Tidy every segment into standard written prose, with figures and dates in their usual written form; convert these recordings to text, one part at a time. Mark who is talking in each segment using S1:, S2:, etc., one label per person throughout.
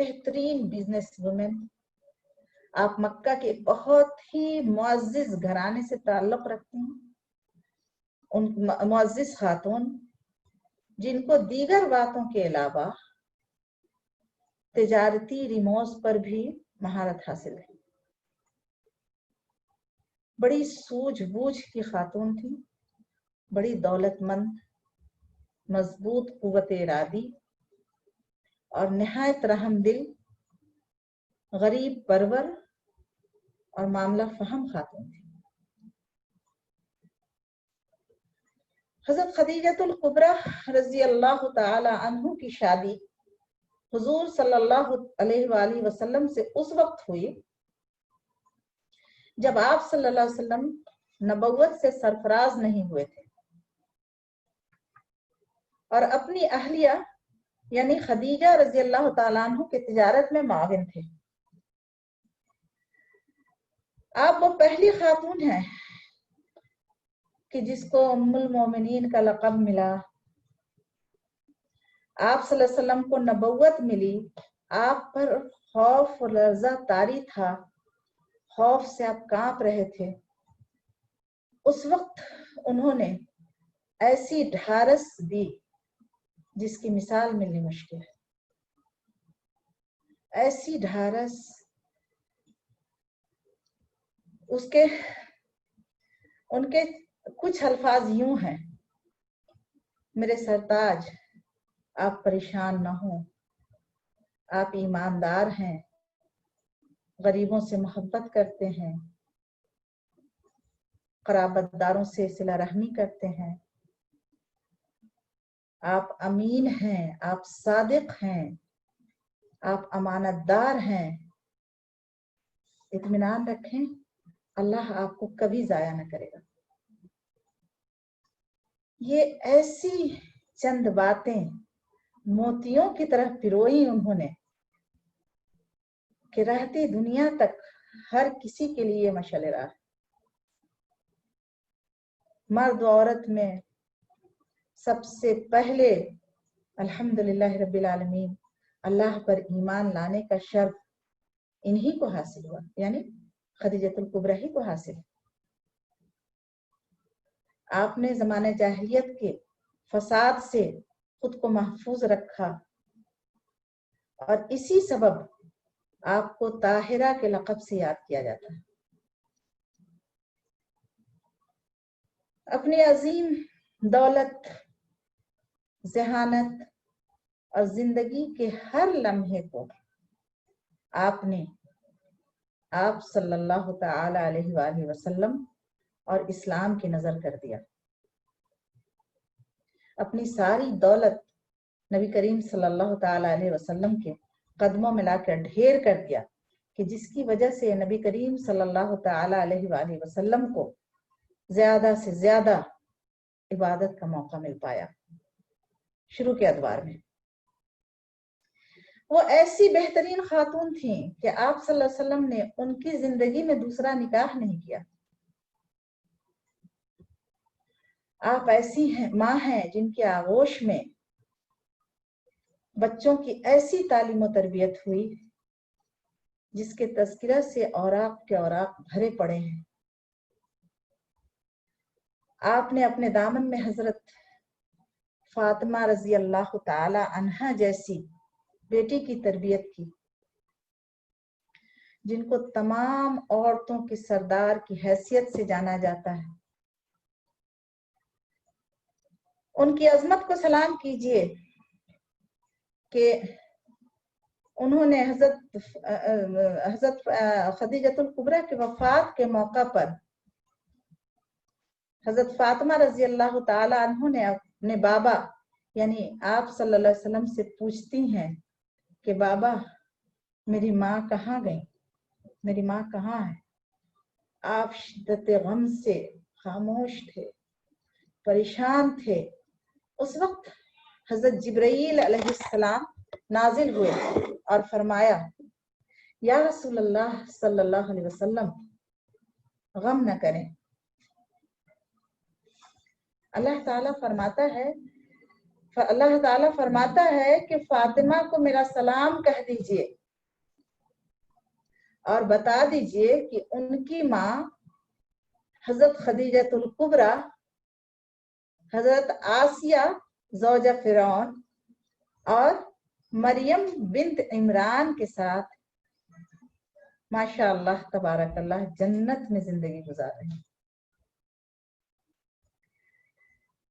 S1: بہترین business woman, آپ مکہ کے بہت ہی معزز گھرانے سے تعلق رکھتی ہیں، ان معزز خاتون جن کو دیگر باتوں کے علاوہ تجارتی ریموز پر بھی مہارت حاصل ہے۔ بڑی سوجھ بوجھ کی خاتون تھی، بڑی دولت مند، مضبوط قوت ارادی اور نہایت رحم دل، غریب پرور اور معاملہ فہم خاتون تھی۔ حضرت خدیجۃ الکبریٰ رضی اللہ تعالی عنہ کی شادی حضور صلی اللہ علیہ وآلہ وسلم سے اس وقت ہوئی جب آپ صلی اللہ علیہ وسلم نبوت سے سرفراز نہیں ہوئے تھے اور اپنی اہلیہ یعنی خدیجہ رضی اللہ تعالیٰ عنہ کے تجارت میں معاون تھے۔ آپ وہ پہلی خاتون ہیں کہ جس کو ام المومنین کا لقب ملا۔ آپ صلی اللہ علیہ وسلم کو نبوت ملی، آپ پر خوف و لرزہ طاری تھا، خوف سے آپ کانپ رہے تھے۔ اس وقت انہوں نے ایسی ڈھارس دی جس کی مثال ملنی مشکل ہے، ایسی ڈھارس۔ ان کے کچھ الفاظ یوں ہیں: میرے سرتاج، آپ پریشان نہ ہوں، آپ ایماندار ہیں، غریبوں سے محبت کرتے ہیں، قرابت داروں سے صلہ رحمی کرتے ہیں، آپ امین ہیں، آپ صادق ہیں، آپ امانت دار ہیں، اطمینان رکھیں، اللہ آپ کو کبھی ضائع نہ کرے گا۔ یہ ایسی چند باتیں موتیوں کی طرح پروئی انہوں نے کہ رہتی دنیا تک ہر کسی کے لیے مشعل راہ۔ مرد و عورت میں سب سے پہلے الحمدللہ رب العالمین اللہ پر ایمان لانے کا شرف انہی کو حاصل ہوا، یعنی خدیجۃ الکبریٰ ہی کو حاصل۔ آپ نے زمانہ جاہلیت کے فساد سے خود کو محفوظ رکھا اور اسی سبب آپ کو طاہرہ کے لقب سے یاد کیا جاتا ہے۔ اپنی عظیم دولت، ذہانت اور زندگی کے ہر لمحے کو آپ صلی اللہ تعالی علیہ وآلہ وسلم اور اسلام کی نظر کر دیا۔ اپنی ساری دولت نبی کریم صلی اللہ تعالی علیہ وسلم کے قدموں میں لا کر ڈھیر کر دیا کہ جس کی وجہ سے نبی کریم صلی اللہ تعالی علیہ وآلہ وسلم کو زیادہ سے زیادہ عبادت کا موقع مل پایا شروع کے ادوار میں۔ وہ ایسی بہترین خاتون تھیں کہ آپ صلی اللہ علیہ وسلم نے ان کی زندگی میں دوسرا نکاح نہیں کیا۔ آپ ایسی ماں ہیں جن کے آغوش میں بچوں کی ایسی تعلیم و تربیت ہوئی جس کے تذکرہ سے اوراق کے اوراق بھرے پڑے ہیں۔ آپ نے اپنے دامن میں حضرت فاطمہ رضی اللہ تعالی عنہا جیسی بیٹی کی تربیت کی، جن کو تمام عورتوں کی سردار کی حیثیت سے جانا جاتا ہے۔ ان کی عظمت کو سلام کیجئے کہ انہوں نے حضرت خدیجۃ الکبریٰ کی وفات کے موقع پر حضرت فاطمہ رضی اللہ تعالی عنہ نے اپنے بابا یعنی آپ صلی اللہ علیہ وسلم سے پوچھتی ہیں کہ بابا میری ماں کہاں گئی، میری ماں کہاں ہے؟ آپ شدت غم سے خاموش تھے، پریشان تھے۔ اس وقت حضرت جبرائیل علیہ السلام نازل ہوئے اور فرمایا یا رسول اللہ صلی اللہ علیہ وسلم غم نہ کریں۔ اللہ تعالیٰ فرماتا ہے اللہ تعالیٰ فرماتا ہے کہ فاطمہ کو میرا سلام کہہ دیجئے اور بتا دیجئے کہ ان کی ماں حضرت خدیجۃ الکبریٰ، حضرت آسیہ زوجہ فرعون اور مریم بنت عمران کے ساتھ ماشاء اللہ تبارک اللہ جنت میں زندگی گزار رہے ہیں۔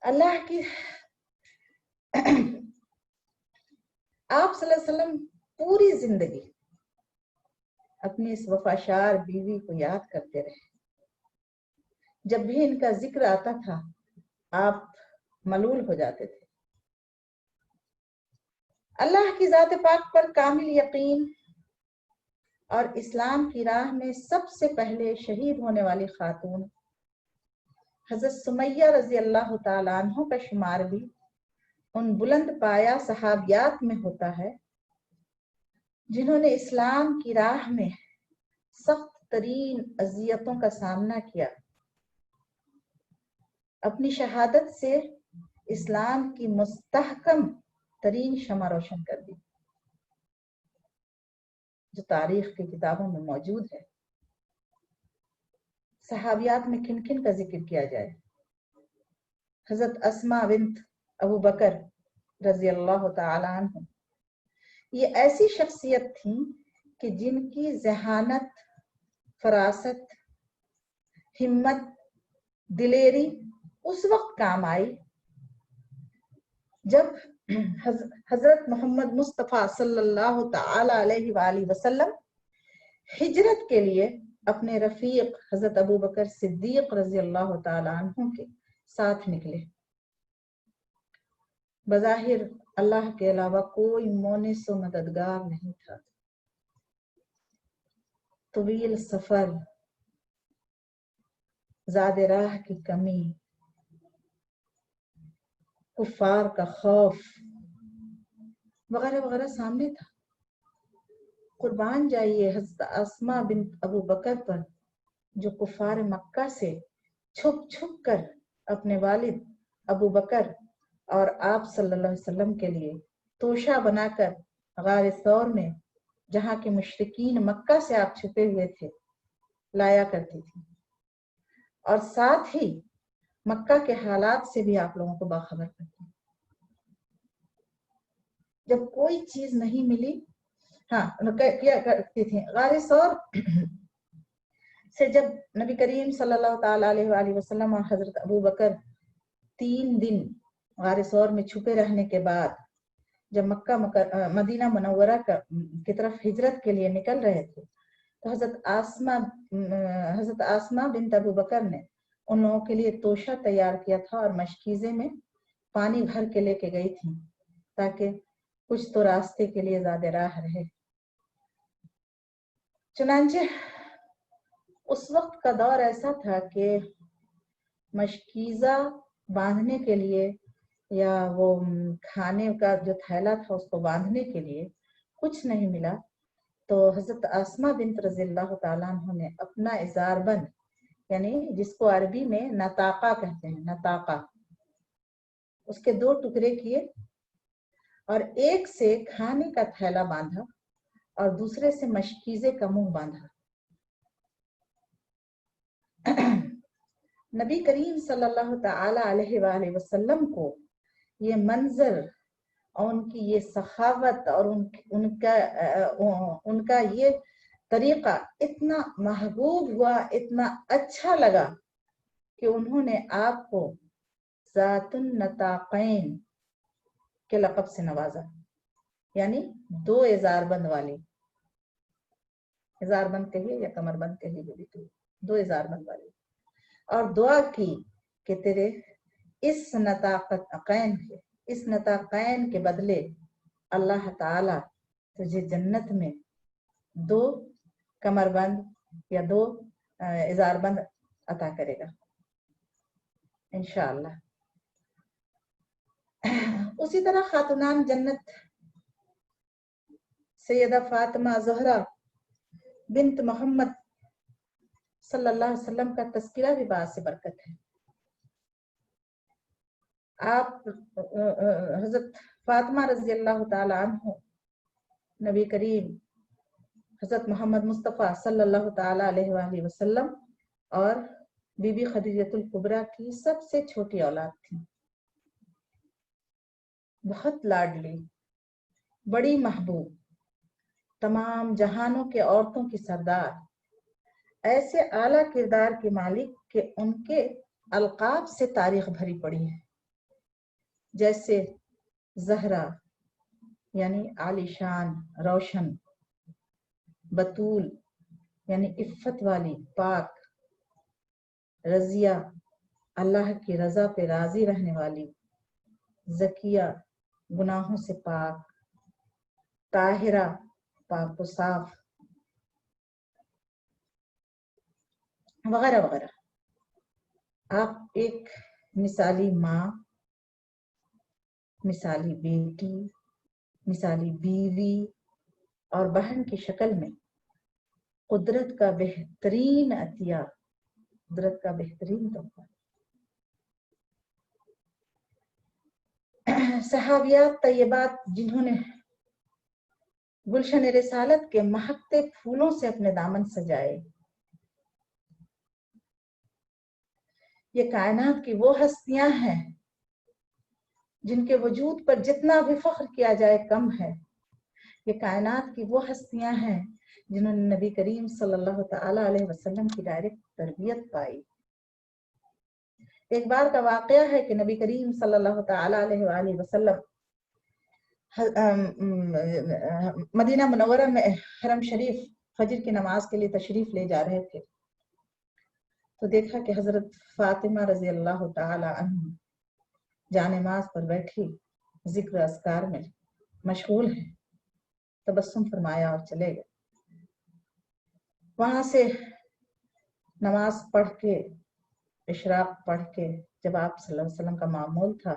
S1: اللہ کی آپ صلی اللہ علیہ وسلم پوری زندگی اپنی اس وفاشار بیوی کو یاد کرتے رہے۔ جب بھی ان کا ذکر آتا تھا آپ ملول ہو جاتے تھے۔ اللہ کی ذات پاک پر کامل یقین اور اسلام کی راہ میں سب سے پہلے شہید ہونے والی خاتون حضرت سمیہ رضی اللہ تعالیٰ عنہ کا شمار بھی ان بلند پایا صحابیات میں ہوتا ہے جنہوں نے اسلام کی راہ میں سخت ترین اذیتوں کا سامنا کیا، اپنی شہادت سے اسلام کی مستحکم ترین شمع روشن کر دی جو تاریخ کی کتابوں میں موجود ہے۔ صحابیات میں کن کن کا ذکر کیا جائے؟ حضرت اسماء بنت ابو بکر رضی اللہ تعالی عنہ، یہ ایسی شخصیت تھی کہ جن کی ذہانت، فراست، ہمت، دلیری اس وقت کام آئی جب حضرت محمد مصطفیٰ صلی اللہ تعالی علیہ وآلہ وسلم ہجرت کے لیے اپنے رفیق حضرت ابو بکر صدیق رضی اللہ تعالی عنہ کے ساتھ نکلے۔ بظاہر اللہ کے علاوہ کوئی مونس و مددگار نہیں تھا۔ طویل سفر، زاد راہ کی کمی، کفار کا خوف وغیرہ وغیرہ سامنے تھا۔ قربان جائیے حضرت اسماء بنت ابو بکر پر جو کفار مکہ سے چھپ چھپ کر اپنے والد ابو بکر اور آپ صلی اللہ علیہ وسلم کے لیے توشہ بنا کر غار ثور میں، جہاں کے مشرکین مکہ سے آپ چھپے ہوئے تھے، لایا کرتی تھی، اور ساتھ ہی مکہ کے حالات سے بھی آپ لوگوں کو باخبر کرتی۔ جب کوئی چیز نہیں ملی، کیا کرتی تھی، غار ثور سے جب نبی کریم صلی اللہ تعالی علیہ وآلہ وسلم اور حضرت ابو بکر 3 دن غار ثور میں چھپے رہنے کے بعد جب مکہ مدینہ منورہ کی طرف ہجرت کے لیے نکل رہے تھے تو حضرت آسماء بنت ابو بکر نے ان لوگوں کے لیے توشہ تیار کیا تھا اور مشکیزے میں پانی بھر کے لے کے گئی تھی تاکہ کچھ تو راستے کے لیے زیادہ راہ رہے۔ چنانچہ اس وقت کا دور ایسا تھا کہ مشکیزہ باندھنے کے لیے یا وہ کھانے کا جو تھیلا تھا اس کو باندھنے کے لیے کچھ نہیں ملا، تو حضرت آسماء بنت رضی اللہ تعالیٰ عنہ نے اپنا ازار بند، یعنی جس کو عربی میں نطاقہ کہتے ہیں، نطاقہ، اس کے 2 ٹکڑے کیے اور ایک سے کھانے کا تھیلا باندھا اور دوسرے سے مشکیزے کا منہ باندھا۔ نبی کریم صلی اللہ تعالی علیہ وآلہ وسلم کو یہ منظر اور ان کی یہ سخاوت اور ان کا یہ طریقہ اتنا محبوب ہوا، اتنا اچھا لگا کہ انہوں نے آپ کو ذات النطاقین کے لقب سے نوازا، یعنی 2 ازار بند والی، ازار بند کہیے یا کمر بند کہیے، جو بھی تو 2 ازار بند والی، اور دعا کی کہ تیرے اس نطاقین کے بدلے اللہ تعالی تجھے جنت میں 2 کمر بند یا 2 ازار بند عطا کرے گا انشاءاللہ۔ اسی طرح خاتونان جنت سیدہ فاطمہ زہرا بنت محمد صلی اللہ علیہ وسلم کا تذکرہ بھی باعث برکت ہے۔ آپ حضرت فاطمہ رضی اللہ تعالی عنہ نبی کریم حضرت محمد مصطفیٰ صلی اللہ تعالی علیہ وآلہ وسلم اور بی بی خدیجۃ الکبریٰ کی سب سے چھوٹی اولاد تھی، بہت لاڈلی، بڑی محبوب، تمام جہانوں کے عورتوں کی سردار، ایسے اعلیٰ کردار کے مالک کہ ان کے القاب سے تاریخ بھری پڑی ہے، جیسے زہرا یعنی عالی شان روشن، بطول یعنی عفت والی پاک، رضیہ اللہ کی رضا پہ راضی رہنے والی، زکیہ گناہوں سے پاک، طاہرہ پاک و صاف، وغیرہ وغیرہ۔ آپ ایک مثالی ماں، مثالی بیٹی، مثالی بیوی اور بہن کی شکل میں قدرت کا بہترین عطیہ، قدرت کا بہترین تحفہ۔ صحابیات طیبات جنہوں نے گلشن رسالت کے مہکتے پھولوں سے اپنے دامن سجائے، یہ کائنات کی وہ ہستیاں ہیں جن کے وجود پر جتنا بھی فخر کیا جائے کم ہے۔ یہ کائنات کی وہ ہستیاں ہیں جنہوں نے نبی کریم صلی اللہ تعالی علیہ وسلم کی ڈائریکٹ تربیت پائی۔ ایک بار کا واقعہ ہے کہ نبی کریم صلی اللہ تعالی علیہ وآلہ وسلم مدینہ منورہ میں حرم شریف فجر کی نماز کے لیے تشریف لے جا رہے تھے، تو دیکھا کہ حضرت فاطمہ رضی اللہ تعالی عنہ جانماز پر بیٹھی ذکر اذکار میں مشغول ہیں، تبسم فرمایا اور چلے گئے۔ وہاں سے نماز پڑھ کے، اشراق پڑھ کے، جب آپ صلی اللہ علیہ وسلم کا معمول تھا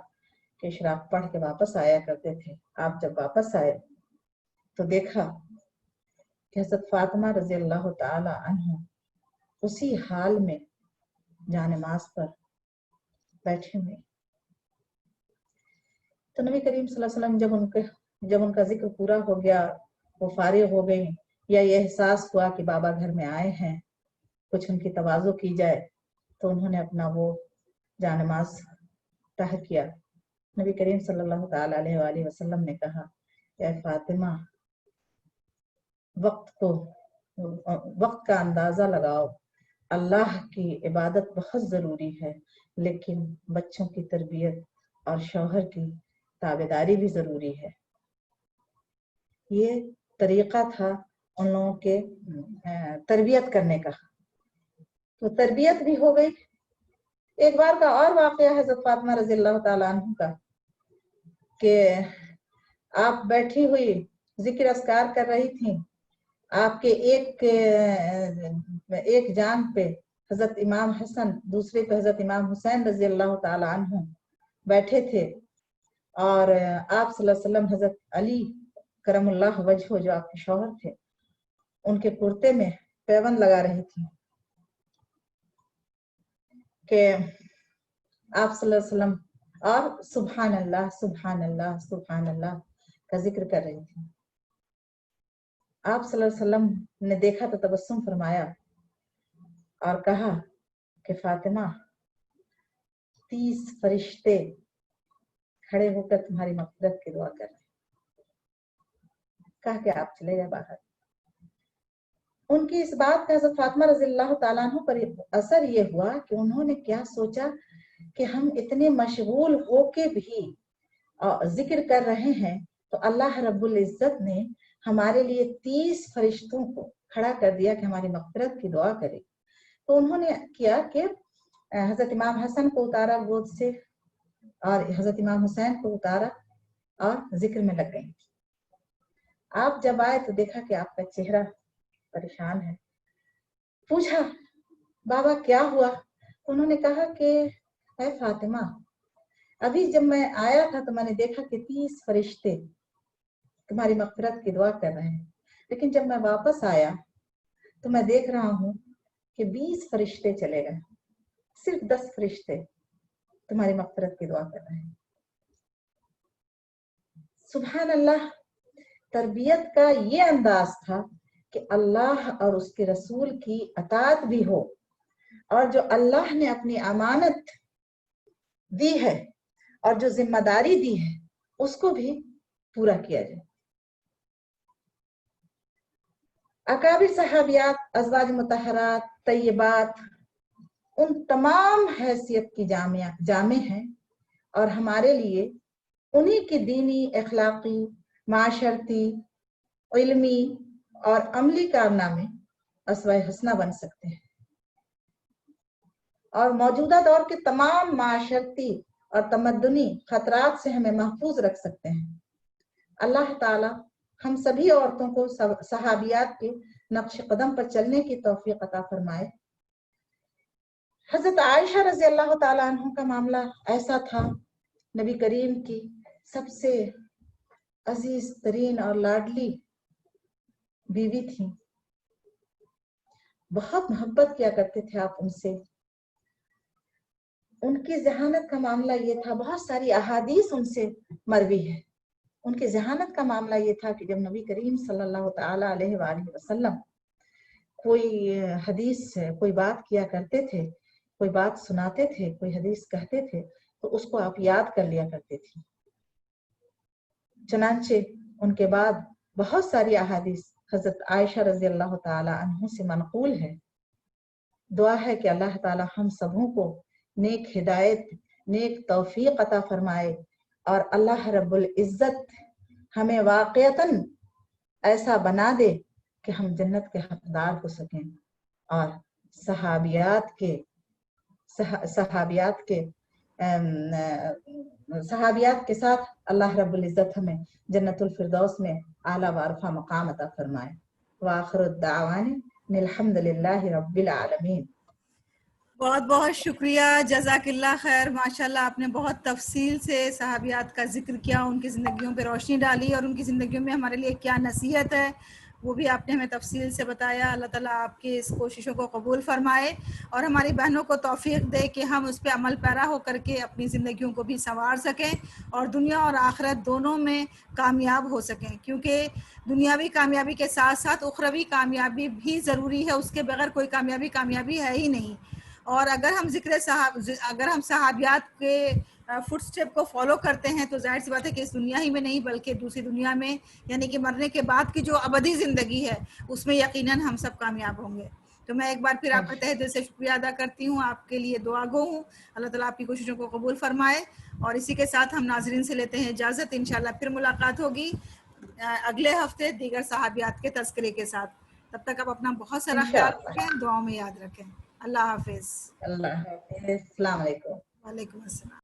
S1: کہ اشراق پڑھ کے واپس آیا کرتے تھے، آپ جب واپس آئے تو دیکھا کہ حضرت فاطمہ رضی اللہ تعالی عنہ اسی حال میں جانماز پر بیٹھے ہوئے۔ تو نبی کریم صلی اللہ علیہ وسلم جب ان کا ذکر پورا ہو گیا، وہ فارغ ہو گئی، یا یہ احساس ہوا کہ بابا گھر میں آئے ہیں، کچھ ان کی تواضع کی جائے، تو انہوں نے اپنا وہ جانماز طرح کیا۔ نبی کریم صلی اللہ تعالی علیہ وآلہ وسلم نے کہا کہ اے فاطمہ، وقت کا اندازہ لگاؤ، اللہ کی عبادت بہت ضروری ہے، لیکن بچوں کی تربیت اور شوہر کی تابعداری بھی ضروری ہے۔ یہ طریقہ تھا ان لوگوں کے تربیت کرنے کا، تو تربیت بھی ہو گئی۔ ایک بار کا اور واقعہ حضرت فاطمہ رضی اللہ تعالیٰ عنہ کا کہ آپ بیٹھی ہوئی ذکر اذکار کر رہی تھیں، آپ کے ایک جانب پہ حضرت امام حسن، دوسرے پہ حضرت امام حسین رضی اللہ تعالیٰ عنہ بیٹھے تھے، اور آپ صلی اللہ علیہ وسلم حضرت علی کرم اللہ وجہہ جو آپ کے شوہر تھے، ان کے کرتے میں پیوند لگا رہی تھی کہ آپ صلی اللہ علیہ وسلم اور سبحان اللہ سبحان اللہ سبحان اللہ کا ذکر کر رہی تھی۔ آپ صلی اللہ علیہ وسلم نے دیکھا تو تبسم فرمایا اور کہا کہ فاطمہ، 30 فرشتے کھڑے ہو کر تمہاری مغفرت کی دعا کر رہے ہیں۔ کہا کہ آپ چلے گئے باہر۔ ان کی اس بات کا حضرت فاطمہ رضی اللہ تعالیٰ عنہ پر اثر یہ ہوا کہ انہوں نے کیا سوچا کہ ہم اتنے مشغول ہو کے بھی ذکر کر رہے ہیں، تو اللہ رب العزت نے ہمارے لیے 30 فرشتوں کو کھڑا کر دیا کہ ہماری مغفرت کی دعا کرے۔ تو انہوں نے کیا کہ حضرت امام حسن کو اتارا گود سے اور حضرت امام حسین کو اتارا اور ذکر میں لگ گئی۔ آپ جب آئے تو دیکھا کہ آپ کا چہرہ پریشان ہے۔ پوچھا بابا کیا ہوا؟ انہوں نے کہا کہ اے فاطمہ، ابھی جب میں آیا تھا تو میں نے دیکھا کہ 30 فرشتے تمہاری مغفرت کی دعا کر رہے ہیں، لیکن جب میں واپس آیا تو میں دیکھ رہا ہوں کہ 20 فرشتے چلے گئے، صرف 10 فرشتے تمہاری مغفرت کی دعا کر رہے ہیں. سبحان اللہ. تربیت کا یہ انداز تھا کہ اللہ اور اس کے رسول کی اطاعت بھی ہو، اور جو اللہ نے اپنی امانت دی ہے اور جو ذمہ داری دی ہے اس کو بھی پورا کیا جائے. اکابر صحابیات، ازواج مطہرات، طیبات، ان تمام حیثیت کی جامع ہیں، اور ہمارے لیے انہی کی دینی، اخلاقی، معاشرتی، علمی اور عملی کارنامے اسوہ حسنہ بن سکتے ہیں، اور موجودہ دور کے تمام معاشرتی اور تمدنی خطرات سے ہمیں محفوظ رکھ سکتے ہیں. اللہ تعالی ہم سبھی عورتوں کو صحابیات کے نقش قدم پر چلنے کی توفیق عطا فرمائے. حضرت عائشہ رضی اللہ تعالیٰ عنہ کا معاملہ ایسا تھا. نبی کریم کی سب سے عزیز ترین اور لاڈلی بیوی تھی، بہت محبت کیا کرتے تھے آپ ان سے. ان کی ذہانت کا معاملہ یہ تھا، بہت ساری احادیث ان سے مروی ہے. ان کی ذہانت کا معاملہ یہ تھا کہ جب نبی کریم صلی اللہ تعالی علیہ وآلہ وسلم کوئی حدیث، کوئی بات کیا کرتے تھے، کوئی بات سناتے تھے، کوئی حدیث کہتے تھے، تو اس کو آپ یاد کر لیا کرتے تھے. چنانچہ ان کے بعد بہت ساری احادیث حضرت عائشہ رضی اللہ تعالی عنہ سے منقول ہے. دعا ہے کہ اللہ تعالی ہم سبوں کو نیک ہدایت، نیک توفیق عطا فرمائے، اور اللہ رب العزت ہمیں واقعتاً ایسا بنا دے کہ ہم جنت کے حقدار ہو سکیں، اور صحابیات کے ساتھ اللہ رب العزت ہمیں جنت الفردوس میں اعلیٰ وارفع مقام عطا فرمائے. وآخر الدعوان الحمد للہ رب العالمین.
S2: بہت بہت شکریہ، جزاک اللہ خیر. ماشاءاللہ آپ نے بہت تفصیل سے صحابیات کا ذکر کیا، ان کی زندگیوں پہ روشنی ڈالی، اور ان کی زندگیوں میں ہمارے لیے کیا نصیحت ہے وہ بھی آپ نے ہمیں تفصیل سے بتایا. اللہ تعالیٰ آپ کی اس کوششوں کو قبول فرمائے، اور ہماری بہنوں کو توفیق دے کہ ہم اس پہ عمل پیرا ہو کر کے اپنی زندگیوں کو بھی سنوار سکیں، اور دنیا اور آخرت دونوں میں کامیاب ہو سکیں. کیونکہ دنیاوی کامیابی کے ساتھ ساتھ اخروی کامیابی بھی ضروری ہے، اس کے بغیر کوئی کامیابی ہے ہی نہیں. اور اگر ہم صحابیات کے فٹ سٹیپ کو فالو کرتے ہیں تو ظاہر سی بات ہے کہ اس دنیا ہی میں نہیں بلکہ دوسری دنیا میں، یعنی کہ مرنے کے بعد کی جو ابدی زندگی ہے اس میں یقیناً ہم سب کامیاب ہوں گے. تو میں ایک بار پھر آپ کا تہہ دل سے شکریہ ادا کرتی ہوں، آپ کے لیے دعا گو ہوں. اللہ تعالیٰ آپ کی کوششوں کو قبول فرمائے. اور اسی کے ساتھ ہم ناظرین سے لیتے ہیں اجازت. انشاءاللہ پھر ملاقات ہوگی اگلے ہفتے دیگر صحابیات کے تذکرے کے ساتھ. تب تک آپ اپنا بہت سارا خیال رکھیں، دعاؤں میں یاد رکھیں. اللہ حافظ.
S1: اللہ حافظ. السلام علیکم.
S2: وعلیکم السلام.